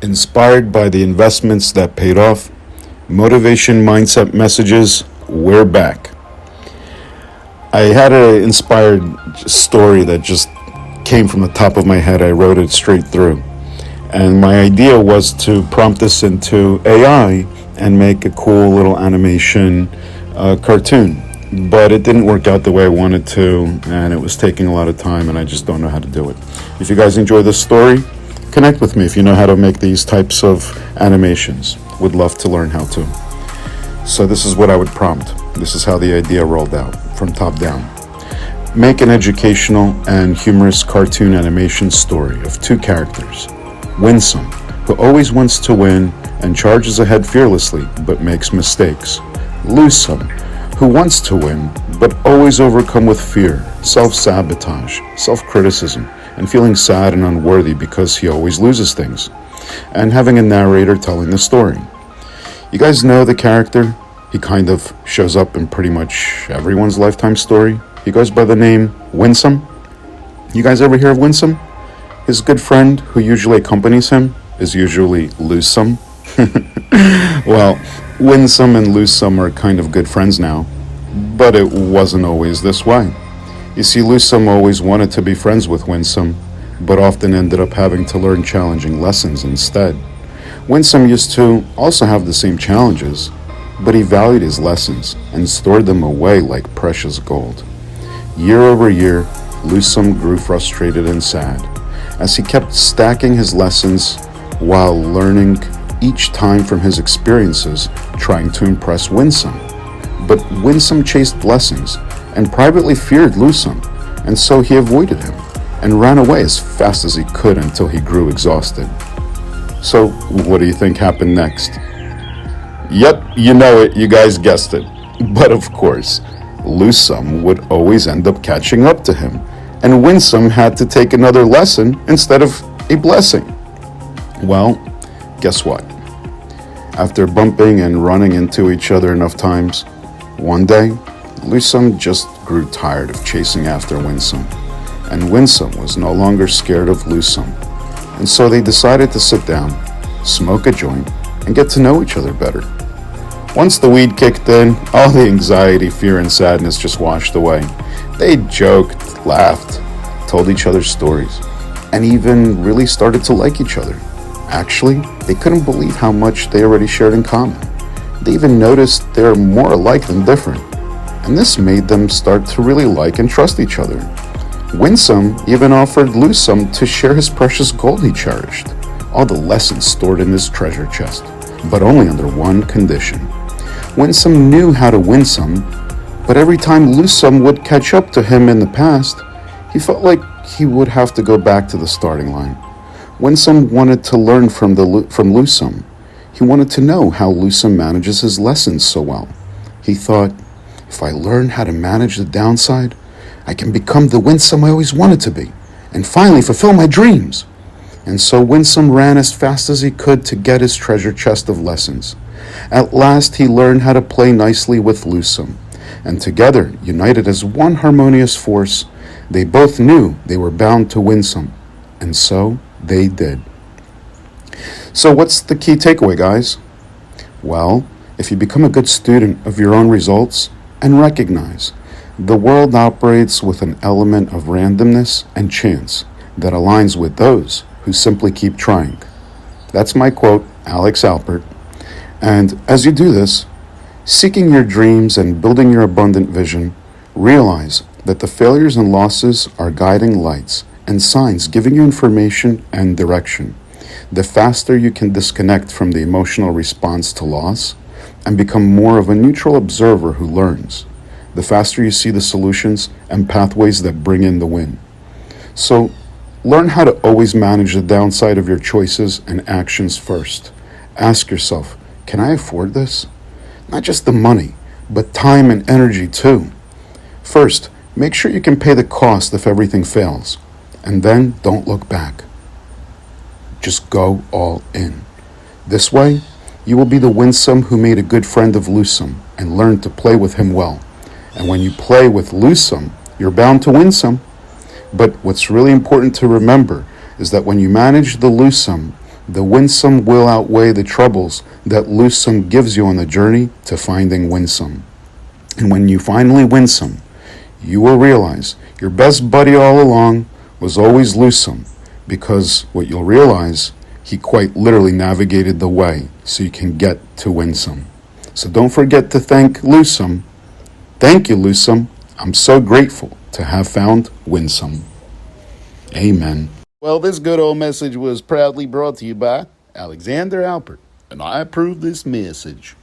Inspired by the investments that paid off, motivation mindset messages, we're back. I had an inspired story that just came from the top of my head. I wrote it straight through. And my idea was to prompt this into AI and make a cool little animation cartoon. But it didn't work out the way I wanted to, and it was taking a lot of time, and I just don't know how to do it. If you guys enjoy this story, connect with me if you know how to make these types of animations. Would love to learn how to. So this is what I would prompt. This is how the idea rolled out from top down. Make an educational and humorous cartoon animation story of two characters. WinSome, who always wants to win and charges ahead fearlessly but makes mistakes. LoseSome, who wants to win but always overcome with fear, self-sabotage, self-criticism, and feeling sad and unworthy because he always loses things, and having a narrator telling the story. You guys know the character? He kind of shows up in pretty much everyone's lifetime story. He goes by the name WinSome. You guys ever hear of WinSome? His good friend who usually accompanies him is usually LoseSome. Well, WinSome and LoseSome are kind of good friends now, but it wasn't always this way. You see, LoseSome always wanted to be friends with WinSome, but often ended up having to learn challenging lessons instead. WinSome used to also have the same challenges, but he valued his lessons and stored them away like precious gold. Year over year, LoseSome grew frustrated and sad, as he kept stacking his lessons while learning each time from his experiences, trying to impress WinSome. But WinSome chased blessings and privately feared LoseSome, and so he avoided him and ran away as fast as he could until he grew exhausted. So, what do you think happened next? Yep, you know it, you guys guessed it. But of course, LoseSome would always end up catching up to him, and WinSome had to take another lesson instead of a blessing. Well, guess what? After bumping and running into each other enough times, one day, LoseSome just grew tired of chasing after WinSome, and WinSome was no longer scared of LoseSome, and so they decided to sit down, smoke a joint, and get to know each other better. Once the weed kicked in, all the anxiety, fear, and sadness just washed away. They joked, laughed, told each other stories, and even really started to like each other. Actually, they couldn't believe how much they already shared in common. They even noticed they're more alike than different, and this made them start to really like and trust each other. WinSome even offered LoseSome to share his precious gold he cherished, all the lessons stored in his treasure chest, but only under one condition. WinSome knew how to win some, but every time LoseSome would catch up to him in the past, he felt like he would have to go back to the starting line. WinSome wanted to learn from LoseSome. He wanted to know how LoseSome manages his lessons so well. He thought, if I learn how to manage the downside, I can become the WinSome I always wanted to be, and finally fulfill my dreams. And so WinSome ran as fast as he could to get his treasure chest of lessons. At last he learned how to play nicely with LoseSome, and together, united as one harmonious force, they both knew they were bound to WinSome, and so they did. So what's the key takeaway, guys? Well, if you become a good student of your own results and recognize the world operates with an element of randomness and chance that aligns with those who simply keep trying. That's my quote, Alex Alpert. And as you do this, seeking your dreams and building your abundant vision, realize that the failures and losses are guiding lights and signs giving you information and direction. The faster you can disconnect from the emotional response to loss and become more of a neutral observer who learns, the faster you see the solutions and pathways that bring in the win. So, learn how to always manage the downside of your choices and actions first. Ask yourself, can I afford this? Not just the money, but time and energy too. First, make sure you can pay the cost if everything fails, and then don't look back. Just go all in. This way, you will be the WinSome who made a good friend of LoseSome and learned to play with him well. And when you play with LoseSome, you're bound to win some. But what's really important to remember is that when you manage the LoseSome, The winsome will outweigh the troubles that losesome gives you on the journey to finding winsome. And when you finally winsome, you will realize your best buddy all along was always losesome, because what you'll realize, he quite literally navigated the way so you can get to winsome. So don't forget to thank losesome. Thank you, losesome. I'm so grateful to have found winsome. Amen. Well, this good old message was proudly brought to you by Alexander Alpert, and I approve this message.